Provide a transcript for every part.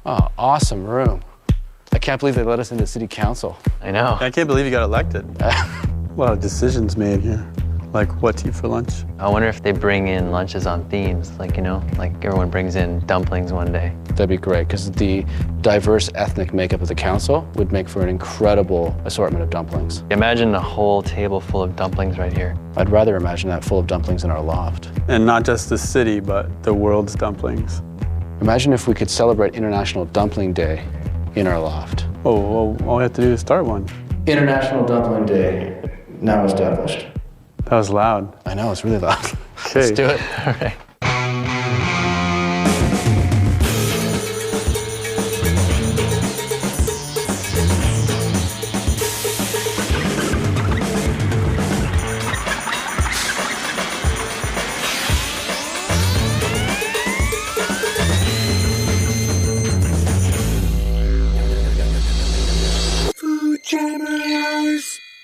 Oh, awesome room. I can't believe they let us into city council. I know. I can't believe you got elected. A lot of decisions made here, like what to eat for lunch. I wonder if they bring in lunches on themes, like, you know, like everyone brings in dumplings one day. That'd be great, because the diverse ethnic makeup of the council would make for an incredible assortment of dumplings. Imagine a whole table full of dumplings right here. I'd rather imagine that full of dumplings in our loft. And not just the city, but the world's dumplings. Imagine if we could celebrate International Dumpling Day in our loft. Oh, well, all we have to do is start one. International Dumpling Day, now established. That was loud. I know, it's really loud. Okay. Let's do it. All right.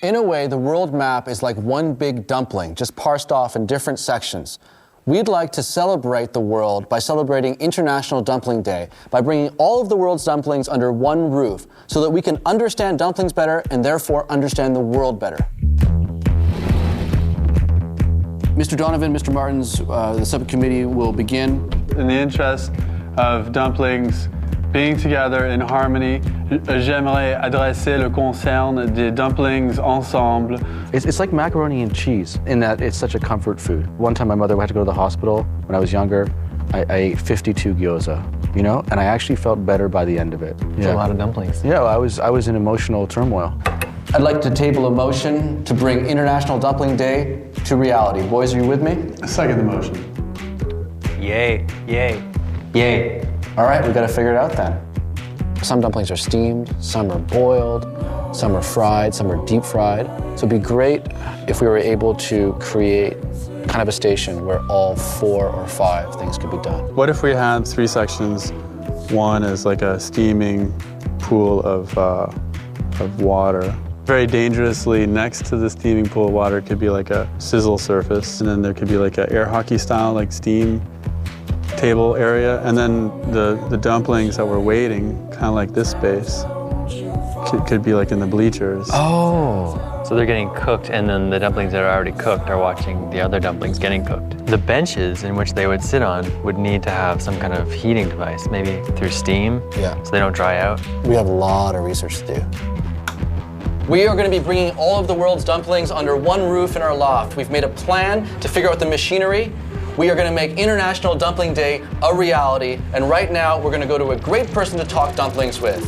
In a way, the world map is like one big dumpling, just parsed off in different sections. We'd like to celebrate the world by celebrating International Dumpling Day, by bringing all of the world's dumplings under one roof, so that we can understand dumplings better and therefore understand the world better. Mr. Donovan, Mr. Martins, the subcommittee will begin. In the interest of dumplings being together in harmony, j'aimerais adresser le concern des dumplings ensemble. It's like macaroni and cheese in that it's such a comfort food. One time my mother had to go to the hospital when I was younger. I ate 52 gyoza, you know, and I actually felt better by the end of it. It's a lot of dumplings. Yeah, I was in emotional turmoil. I'd like to table a motion to bring International Dumpling Day to reality. Boys, are you with me? I second the motion. Yay, yay, yay. All right, we've got to figure it out then. Some dumplings are steamed, some are boiled, some are fried, some are deep fried. So it'd be great if we were able to create kind of a station where all 4 or 5 things could be done. What if we had 3 sections? One is like a steaming pool of water. Very dangerously next to the steaming pool of water could be like a sizzle surface, and then there could be like an air hockey style, like steam table area, and then the dumplings that we're waiting, kind of like this space, could be like in the bleachers. Oh. So they're getting cooked, and then the dumplings that are already cooked are watching the other dumplings getting cooked. The benches in which they would sit on would need to have some kind of heating device, maybe through steam, so they don't dry out. We have a lot of research to do. We are going to be bringing all of the world's dumplings under one roof in our loft. We've made a plan to figure out the machinery. We are going to make International Dumpling Day a reality, and right now we're going to go to a great person to talk dumplings with.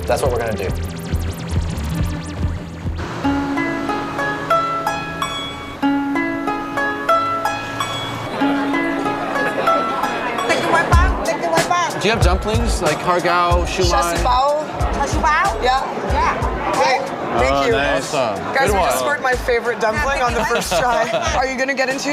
That's what we're going to do. Do you have dumplings like hargao, shumai? Yeah. Thank you. Nice. Guys, we just scored my favorite dumpling on the first try. Are you going to get into,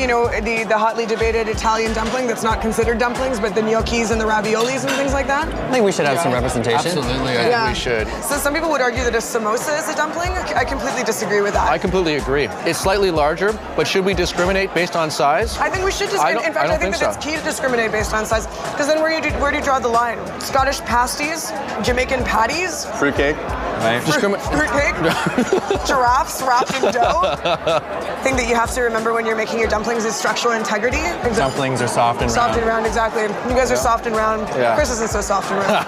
you know, the hotly debated Italian dumpling that's not considered dumplings, but the gnocchis and the raviolis and things like that? I think we should have some representation. Absolutely, I think we should. So some people would argue that a samosa is a dumpling. I completely disagree with that. I completely agree. It's slightly larger, but should we discriminate based on size? I think we should just. In fact, I think that it's key to discriminate based on size, because then where do you draw the line? Scottish pasties, Jamaican patties, Fruitcake. Right. fruitcake, giraffes wrapped in dough. Thing that you have to remember when you're making your dumplings is structural integrity. Dumplings are soft and round. Soft and round, exactly. You guys are soft and round. Yeah. Chris isn't so soft and round.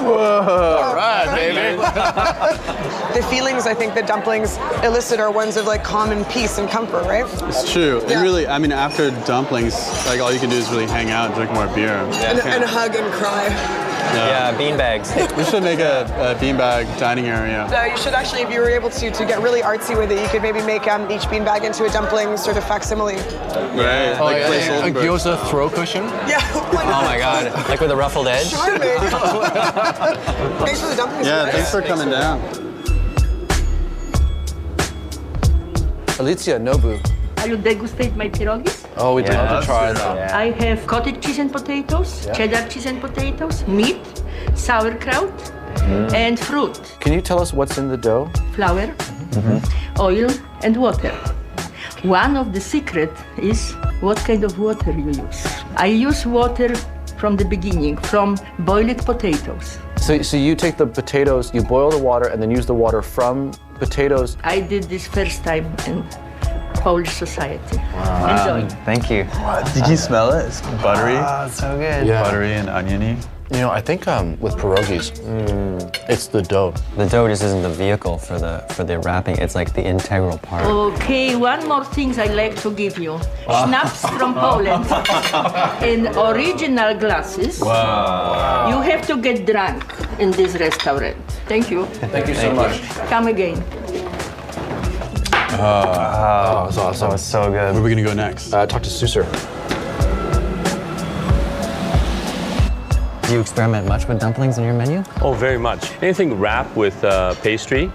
Whoa! All right, baby. The feelings I think that dumplings elicit are ones of like calm and peace and comfort, right? It's true. Yeah. It really, I mean, after dumplings, like all you can do is really hang out and drink more beer. And hug and cry. Yeah, bean bags. We should make a beanbag dining area. You should actually, if you were able to get really artsy with it, you could maybe make each beanbag into a dumpling sort of facsimile. Right. Oh, Like yeah, Grace a Oldenburg. gyoza throw cushion? Yeah. Why not? Oh my God, like with a ruffled edge? Charming. Thanks for the dumplings. Yeah, guys. thanks for coming down. Alicia, Nobu. Are you degustate my pierogis? Oh, we'd love to try that. Yeah. I have cottage cheese and potatoes, cheddar cheese and potatoes, meat, sauerkraut, and fruit. Can you tell us what's in the dough? Flour, oil, and water. One of the secret is what kind of water you use. I use water from the beginning, from boiled potatoes. So you take the potatoes, you boil the water, and then use the water from potatoes. I did this first time in Polish society. Wow. Enjoy. Thank you. Did you smell it? It's buttery. Oh, it's so good. Yeah. Buttery and oniony. You know, I think with pierogis, it's the dough. The dough just isn't the vehicle for the wrapping. It's like the integral part. Okay, one more thing I like to give you. Schnapps from Poland in original glasses. Wow. You have to get drunk in this restaurant. Thank you. Thank you so much. Come again. Oh, that's awesome. That was so good. Where are we gonna go next? Talk to Susur. Do you experiment much with dumplings in your menu? Oh, very much. Anything wrapped with pastry,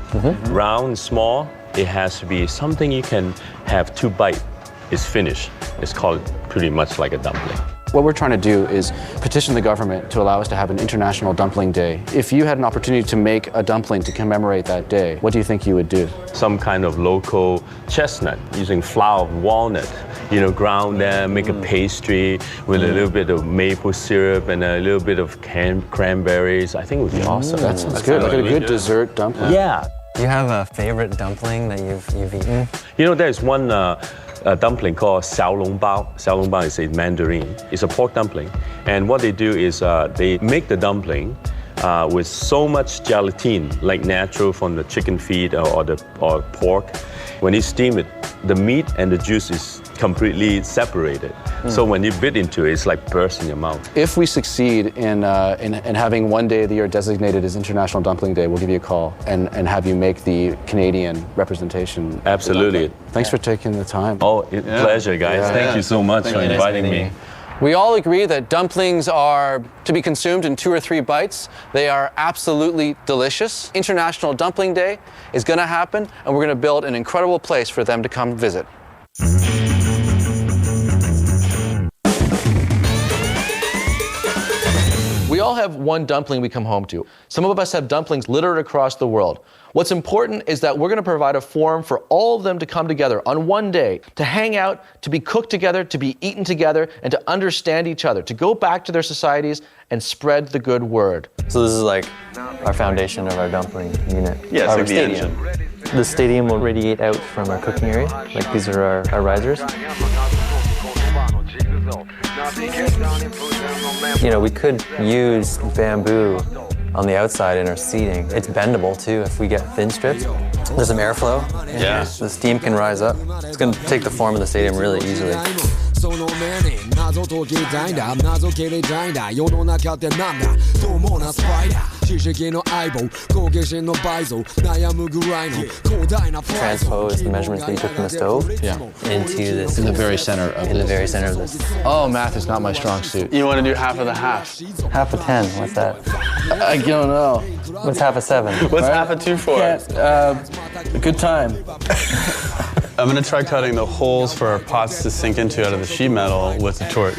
round, small, it has to be something you can have 2 bites. It's finished. It's called pretty much like a dumpling. What we're trying to do is petition the government to allow us to have an International Dumpling Day. If you had an opportunity to make a dumpling to commemorate that day, what do you think you would do? Some kind of local chestnut using flour of walnut, you know, ground them, make a pastry with a little bit of maple syrup and a little bit of cranberries. I think it would be awesome. That sounds good. Like a good dessert dumpling. Yeah. Do you have a favorite dumpling that you've eaten? You know, there's one dumpling called 小笼包. 小笼包 is a Mandarin. It's a pork dumpling. And what they do is they make the dumpling with so much gelatin, like natural from the chicken feet or pork. When you steam it, the meat and the juice is completely separated. So when you bit into it, it's like burst in your mouth. If we succeed in having one day of the year designated as International Dumpling Day, we'll give you a call and have you make the Canadian representation. Absolutely. Thanks for taking the time. Oh, pleasure, guys. Yeah. Thank you so much for inviting me. We all agree that dumplings are to be consumed in 2 or 3 bites. They are absolutely delicious. International Dumpling Day is going to happen, and we're going to build an incredible place for them to come visit. We all have one dumpling we come home to. Some of us have dumplings littered across the world. What's important is that we're going to provide a forum for all of them to come together on one day, to hang out, to be cooked together, to be eaten together, and to understand each other, to go back to their societies and spread the good word. So this is like our foundation of our dumpling unit. Yeah, it's our like the stadium. The stadium will radiate out from our cooking area. Like these are our risers. You know, we could use bamboo on the outside in our seating. It's bendable too if we get thin strips. There's some airflow. Yeah. The steam can rise up. It's going to take the form of the stadium really easily. Transpose the measurements that you took from the stove into this. In the very center of In the very center of this. Oh, math is not my strong suit. You want to do half of the half. Half a 10, what's that? I don't know. What's half a 7? What's half a 2 for? A good time. I'm gonna try cutting the holes for our pots to sink into out of the sheet metal with the torch.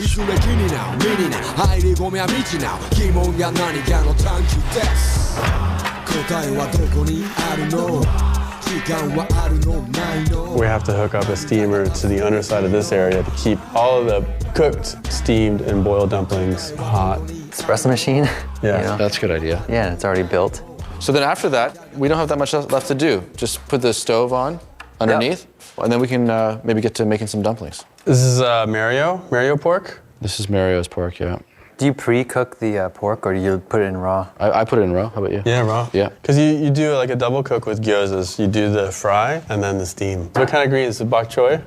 We have to hook up a steamer to the underside of this area to keep all of the cooked, steamed, and boiled dumplings hot. Espresso machine? Yeah. You know? That's a good idea. Yeah, it's already built. So then after that, we don't have that much left to do. Just put the stove on underneath, and then we can maybe get to making some dumplings. This is Mario pork. This is Mario's pork, yeah. Do you pre-cook the pork or do you put it in raw? I put it in raw. How about you? Yeah, raw. Yeah. Because you do like a double cook with gyozas. You do the fry and then the steam. What kind of greens? The bok choy?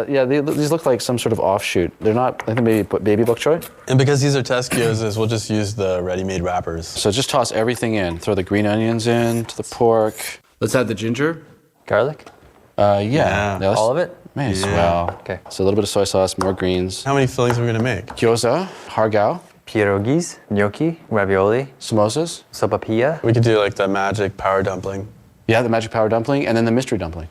Yeah, these look like some sort of offshoot. They're not, I think maybe baby bok choy. And because these are test gyozas, we'll just use the ready-made wrappers. So just toss everything in. Throw the green onions in to the pork. Let's add the ginger. Garlic? Yeah. All of it? May as well. Okay. So a little bit of soy sauce, more greens. How many fillings are we gonna make? Gyoza, hargao, Pierogis, gnocchi, ravioli, samosas. sopapilla. We could do like the magic power dumpling. Yeah, the magic power dumpling, and then the mystery dumpling.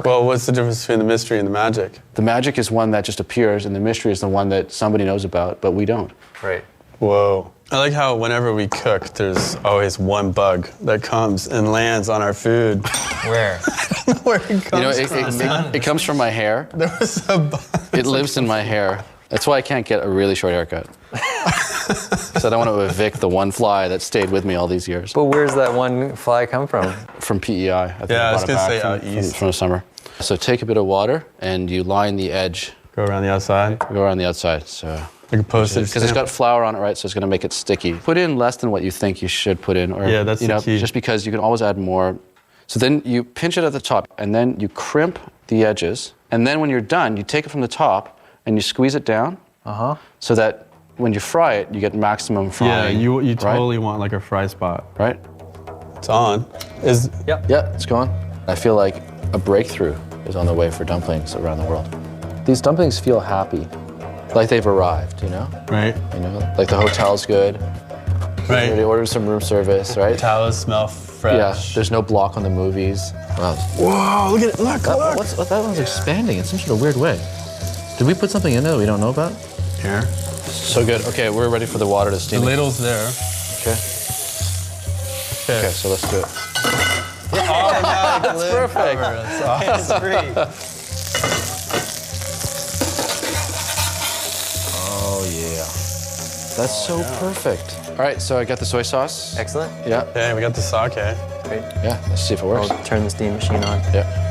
Well, what's the difference between the mystery and the magic? The magic is one that just appears, and the mystery is the one that somebody knows about, but we don't. Right. Whoa. I like how whenever we cook, there's always one bug that comes and lands on our food. Where? I don't know where it comes from. It comes from my hair. There was a bug. It lives in my hair. That's why I can't get a really short haircut. because I don't want to evict the one fly that stayed with me all these years. But where's that one fly come from? From PEI. I think Yeah, I was brought it gonna back say from, out east. from the summer. So take a bit of water and you line the edge. Go around the outside. Go around the outside. So. Like a postage Because it's stamp. got flour on it, right? So it's going to make it sticky. Put in less than what you think you should put in, or Yeah, that's the key. just because you can always add more. So then you pinch it at the top, and then you crimp the edges, and then when you're done, you take it from the top and you squeeze it down, so that when you fry it, you get maximum Yeah, frying. you right? totally want like a fry spot. Right? It's on. Yeah, it's going. I feel like a breakthrough is on the way for dumplings around the world. These dumplings feel happy, like they've arrived, you know? Right. You know, like the hotel's good. Right. They ordered some room service, right? Towels smell fresh. Yeah, there's no block on the movies. Wow. Whoa, look at it. Look, look. That one's expanding in some sort of weird way. Did we put something in there that we don't know about? Here. So good. Okay, we're ready for the water to The steam. ladle's there. Okay. Okay, so let's do it. That's perfect. That's awesome. Great. Oh yeah. That's so perfect. All right, so I got the soy sauce. Excellent. Yeah. Okay, we got the sake. Great. Yeah, let's see if it works. I'll turn the steam machine on. Yeah.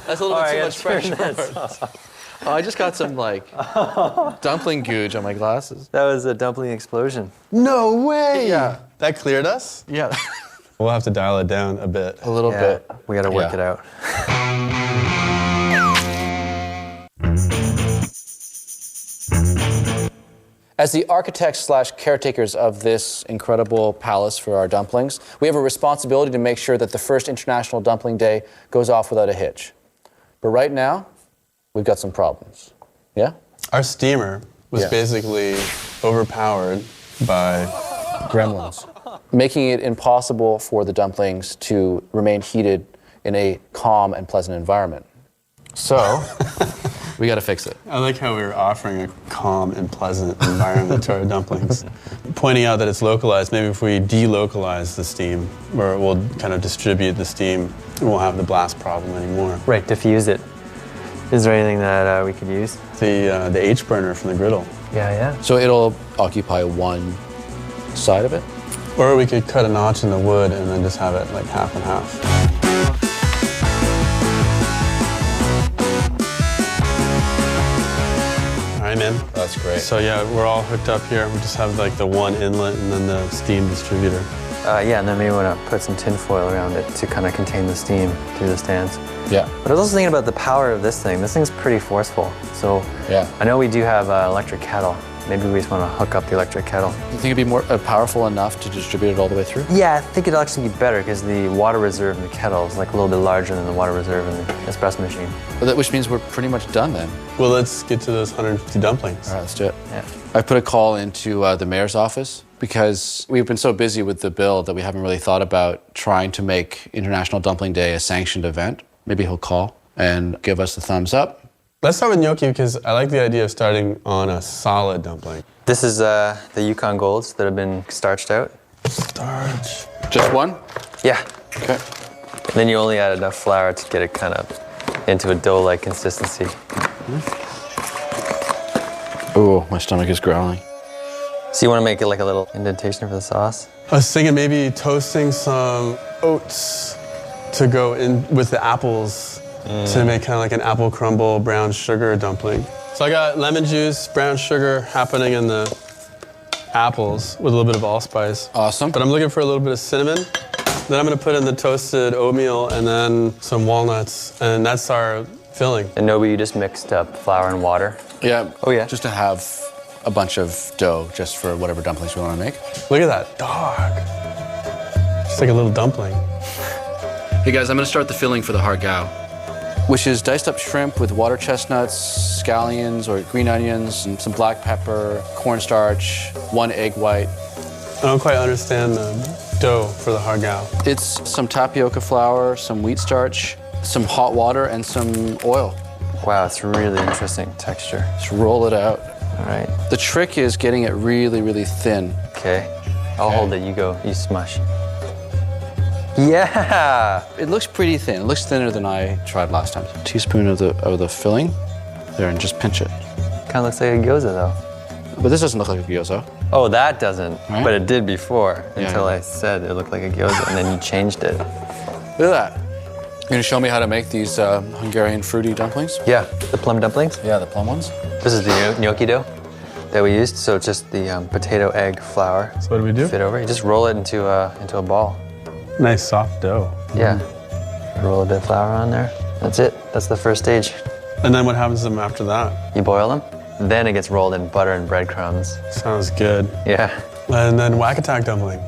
That's a little bit too much pressure. Oh, I just got some like dumpling googe on my glasses. That was a dumpling explosion. No way. Yeah. That cleared us? Yeah. We'll have to dial it down a bit. A little bit. We gotta work Yeah. it out. As the architects / caretakers of this incredible palace for our dumplings, we have a responsibility to make sure that the first International Dumpling Day goes off without a hitch. But right now, we've got some problems. Yeah? Our steamer was Yeah. basically overpowered by Gremlins. Making it impossible for the dumplings to remain heated in a calm and pleasant environment. So, we got to fix it. I like how we were offering a calm and pleasant environment to our dumplings. Pointing out that it's localized, maybe if we delocalize the steam, or we'll kind of distribute the steam, we won't have the blast problem anymore. Right, diffuse it. Is there anything that we could use? The H burner from the griddle. Yeah. So it'll occupy one side of it. Or we could cut a notch in the wood and then just have it like half and half. I'm in. That's great. So yeah, we're all hooked up here. We just have like the one inlet and then the steam distributor. Yeah, and then maybe want to put some tin foil around it to kind of contain the steam through the stands. Yeah. But I was also thinking about the power of this thing. This thing's pretty forceful. So Yeah. I know we do have an electric kettle. Maybe we just want to hook up the electric kettle. You think it'd be more powerful enough to distribute it all the way through? Yeah, I think it'll actually be better because the water reserve in the kettle is like a little bit larger than the water reserve in the espresso machine. Which means we're pretty much done then. Well, let's get to those 150 dumplings. All right, let's do it. Yeah. I put a call into the mayor's office because we've been so busy with the bill that we haven't really thought about trying to make International Dumpling Day a sanctioned event. Maybe he'll call and give us the thumbs up. Let's start with gnocchi because I like the idea of starting on a solid dumpling. This is the Yukon Golds that have been starched out. Starch. Just one? Yeah. Okay. And then you only add enough flour to get it kind of into a dough-like consistency. Ooh, my stomach is growling. So you want to make it like a little indentation for the sauce? I was thinking maybe toasting some oats to go in with the apples to make kind of like an apple crumble brown sugar dumpling. So I got lemon juice, brown sugar happening in the apples with a little bit of allspice. Awesome. But I'm looking for a little bit of cinnamon. Then I'm gonna put in the toasted oatmeal and then some walnuts, and that's our filling. And Nobu, you just mixed up flour and water. Yeah. Oh, yeah. Just to have a bunch of dough just for whatever dumplings we want to make. Look at that dog. Just like a little dumpling. Hey guys, I'm going to start the filling for the hargao, which is diced up shrimp with water chestnuts, scallions or green onions, and some black pepper, cornstarch, 1 egg white. I don't quite understand the dough for the hargao. It's some tapioca flour, some wheat starch, some hot water, and some oil. Wow, it's really interesting texture. Just roll it out. All right. The trick is getting it really, really thin. Okay. I'll hold it. You go. You smush. Yeah. It looks pretty thin. It looks thinner than I tried last time. A teaspoon of the filling there, and just pinch it. Kind of looks like a gyoza though. But this doesn't look like a gyoza. Oh, that doesn't. Right? But it did before until Yeah. I said it looked like a gyoza, and then you changed it. Look at that. You're gonna show me how to make these Hungarian fruity dumplings? Yeah, the plum dumplings. Yeah, the plum ones. This is the gnocchi dough that we used. So it's just the potato, egg, flour. So what do we do? Fit over. You just roll it into a ball. Nice soft dough. Yeah. Roll a bit of flour on there. That's it. That's the first stage. And then what happens to them after that? You boil them. Then it gets rolled in butter and breadcrumbs. Sounds good. Yeah. And then whack attack dumpling.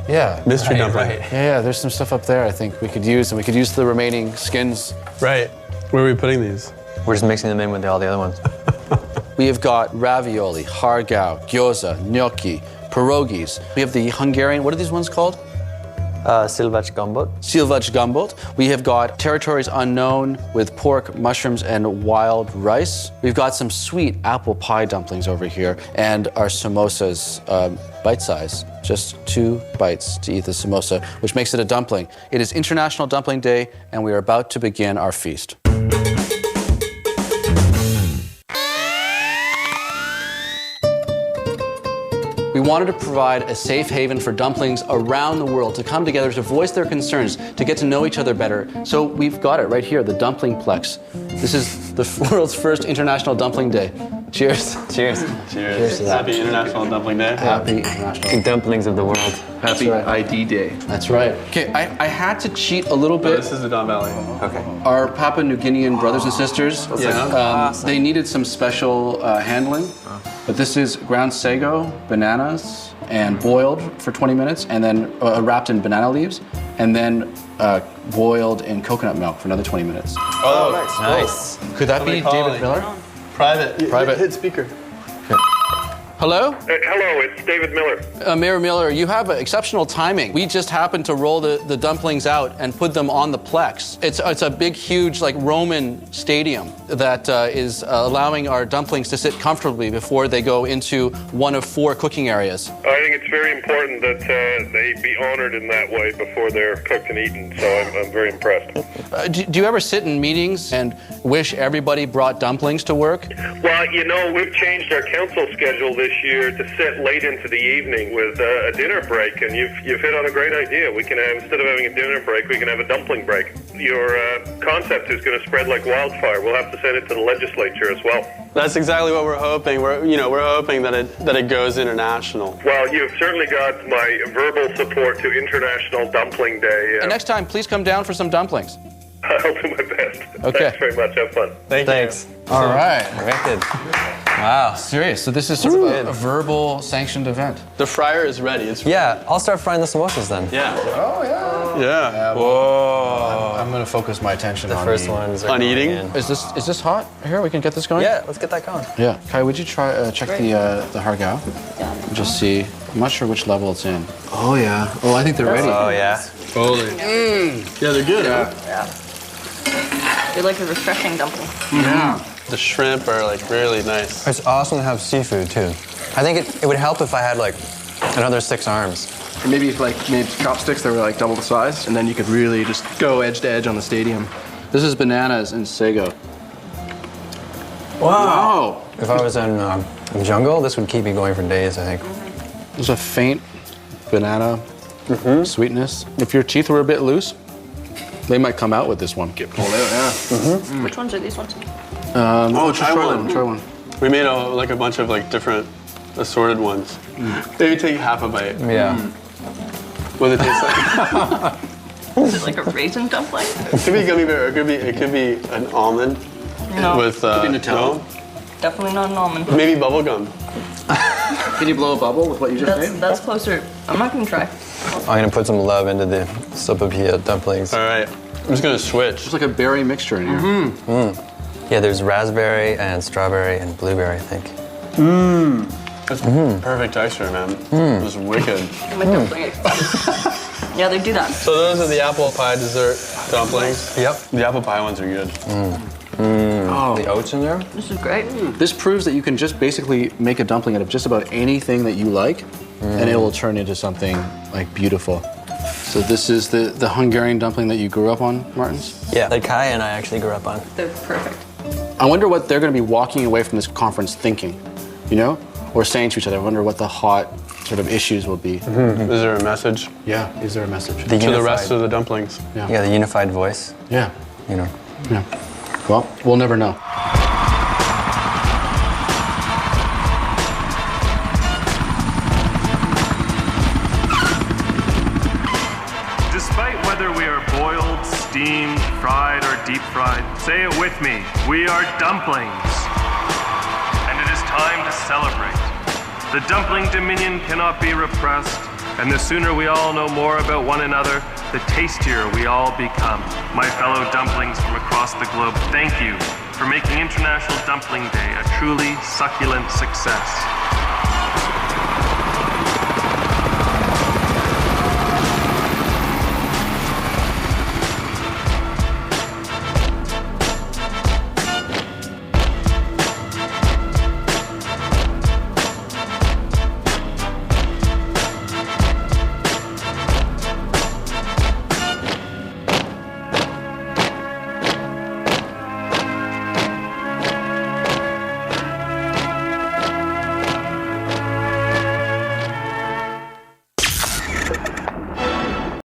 Yeah. Mystery dumpling. Yeah, there's some stuff up there I think we could use, and we could use the remaining skins. Right. Where are we putting these? We're just mixing them in with all the other ones. We have got ravioli, hargao, gyoza, gnocchi, pierogis. We have the Hungarian, what are these ones called? Szilvach gombot. Szilvach gombot. We have got territories unknown with pork, mushrooms, and wild rice. We've got some sweet apple pie dumplings over here, and our samosas, bite size. Just 2 bites to eat the samosa, which makes it a dumpling. It is International Dumpling Day, and we are about to begin our feast. We wanted to provide a safe haven for dumplings around the world to come together to voice their concerns, to get to know each other better. So we've got it right here, the Dumpling Plex. This is the world's first International Dumpling Day. Cheers. Cheers. Cheers to that. Happy International Dumpling Day. Happy International. The dumplings of the world. Happy ID Day. That's right. Okay, I had to cheat a little bit. This is the Don Valley. Okay. Our Papua New Guinean brothers and sisters, they needed some special handling. But this is ground sago, bananas, and boiled for 20 minutes, and then wrapped in banana leaves, and then boiled in coconut milk for another 20 minutes. Oh, Nice. Could that be David Miller? Private. Private. Hit speaker. Hello? Hello, it's David Miller. Mayor Miller, you have exceptional timing. We just happened to roll the dumplings out and put them on the Plex. It's a big, huge, like Roman stadium that is allowing our dumplings to sit comfortably before they go into one of 4 cooking areas. I think it's very important that they be honored in that way before they're cooked and eaten, so I'm very impressed. Do you ever sit in meetings and wish everybody brought dumplings to work? Well, you know, we've changed our council schedule this year to sit late into the evening with a dinner break, and you've hit on a great idea. We can have, instead of having a dinner break, we can have a dumpling break. Your concept is going to spread like wildfire. We'll have to send it to the legislature as well. That's exactly what we're hoping. We're hoping that it goes international. Well, you've certainly got my verbal support to International Dumpling Day. And next time, please come down for some dumplings. I'll do my best. Okay. Thanks very much. Have fun. Thanks. All right. Wicked. Wow. Serious. So this is sort of a verbal sanctioned event. The fryer is ready. It's Yeah, I'll start frying the samosas then. Yeah. Oh, yeah. Yeah. Whoa. I'm going to focus my attention The on first ones are On going eating? in. Is this hot? Here, we can get this going? Yeah, let's get that going. Yeah. Kai, would you try check the hargao? Just see. I'm not sure which level it's in. Oh, yeah. Oh, I think they're ready. Oh yeah. Totally. Yeah, they're good, huh? They like a refreshing dumpling. Yeah. The shrimp are like really nice. It's awesome to have seafood too. I think it would help if I had like another 6 arms. Or maybe if like made chopsticks that were like double the size, and then you could really just go edge to edge on the stadium. This is bananas and sago. Wow. If I was in jungle, this would keep me going for days, I think. There's a faint banana sweetness. If your teeth were a bit loose, they might come out with this one. Get pulled out, yeah. Which ones are these ones? Try one. Try one. We made a bunch of like different assorted ones. Maybe take half a bite. Yeah. What does it taste like? Is it like a raisin dumpling? It could be gummy bear. It could be an almond No, with Nutella. definitely not an almond. no? Maybe bubble gum. Can you blow a bubble with what you just made? That's closer. I'm not gonna try. I'm gonna put some love into the sopapilla dumplings. All right. I'm just gonna switch. It's like a berry mixture in here. Yeah, there's raspberry and strawberry and blueberry, I think. That's perfect texture, man. It's wicked. My dumpling exploded. Yeah, they do that. So those are the apple pie dessert dumplings. Yep. The apple pie ones are good. The oats in there? This is great. This proves that you can just basically make a dumpling out of just about anything that you like, and it will turn into something like beautiful. So this is the Hungarian dumpling that you grew up on, Martins? Yeah, that Kai and I actually grew up on. They're perfect. I wonder what they're going to be walking away from this conference thinking, you know? Or saying to each other. I wonder what the hot sort of issues will be. Mm-hmm. Is there a message? Yeah, is there a message? To the rest of the dumplings. Yeah, the unified voice. Yeah. You know. Yeah. Well, we'll never know. Despite whether we are boiled, steamed, fried, or deep fried, say it with me, we are dumplings. And it is time to celebrate. The dumpling dominion cannot be repressed, and the sooner we all know more about one another, the tastier we all become. My fellow dumplings from across the globe, thank you for making International Dumpling Day a truly succulent success.